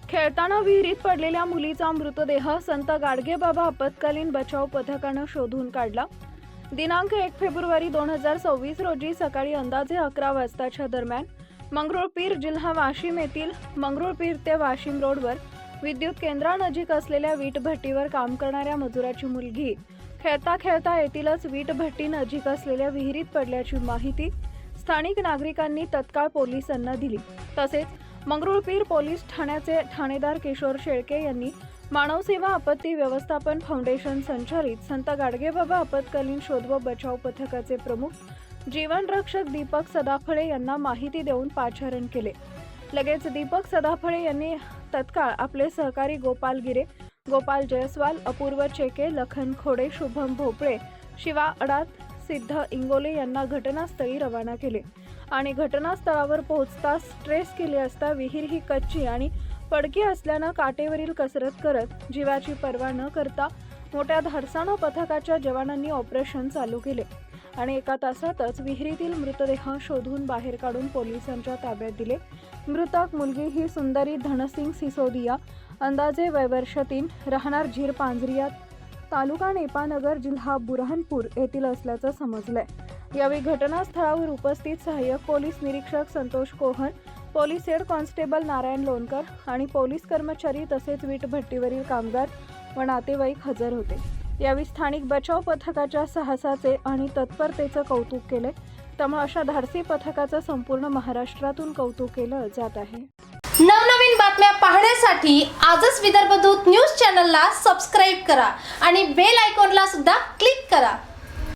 खेळताना विहिरीत पडलेल्या मुलीचा मृतदेह संत गाडगेबाबा आपत्कालीन बचाव पथकानं शोधून काढला। दिनांक 1 फेब्रुवारी 2026 रोजी सकाळी अंदाजे 11 वाजताच्या दरम्यान मंगरुळपीर जिल्हा वाशिम येथील मंगरुळपीर ते वाशिम रोडवर विद्युत केंद्रानजीक असलेल्या वीट भट्टीवर काम करणाऱ्या मजुराची मुलगी खेळता खेळता येथीलच वीट भट्टी नजीक असलेल्या विहिरीत पडल्याची माहिती स्थानिक नागरिकांनी तत्काळ पोलिसांना दिली। तसेच मंगरुळपीर पोलीस ठाण्याचे ठाणेदार किशोर शेळके यांनी मानवसेवा आपत्ती व्यवस्थापन फाउंडेशन संचालित संत गाडगेबाबा आपत्कालीन शोध व बचाव पथकाचे प्रमुख जीवनरक्षक दीपक सदाफळे यांना माहिती देऊन पाचारण केले। लगेच दीपक सदाफळे यांनी तत्काळ आपले सहकारी गोपाल गिरे, गोपाल जयस्वाल, अपूर्व चेके, लखन खोडे, शुभम भोपळे, शिवा अडात, सिद्ध इंगोले यांना घटनास्थळी रवाना केले आणि घटनास्थळावर पोहोचताच ट्रेस केले असता विहीर ही कच्ची आणि पडकी असल्यानं काटेवरील कसरत करत जीवाची पर्वा न करता मोठ्या धाडसानं पथकाच्या जवानांनी ऑपरेशन चालू केले आणि एका तासातच विहिरीतील मृतदेह शोधून बाहेर काढून पोलिसांच्या ताब्यात दिले। मृतक मुलगी ही सुंदरी धनसिंग सिसोदिया, अंदाजे वय वर्ष 3, राहणार झीर पांजरिया, तालुका नेपानगर, जिल्हा बुरहानपूर येथील असल्याचं समजलंय। यावेळी घटनास्थळावर उपस्थित सहाय्यक पोलीस निरीक्षक Santosh Kohan, police head constable Narayan Lonkar आणि पोलीस कर्मचारी तसेच वीट भट्टीवरील कामगार व नातेवाईक हजर होते। यावेळी स्थानिक बचाव पथकाच्या साहसाचे आणि तत्परतेचं कौतुक केले। त्यामुळे अशा धाडसी पथकाचं संपूर्ण महाराष्ट्रातून कौतुक केलं जात आहे। नवनवीन बातम्या पाहण्यासाठी आजच विदर्भ दूत न्यूज चॅनलला सबस्क्राईब करा आणि बेल आयकॉनला सुद्धा क्लिक करा।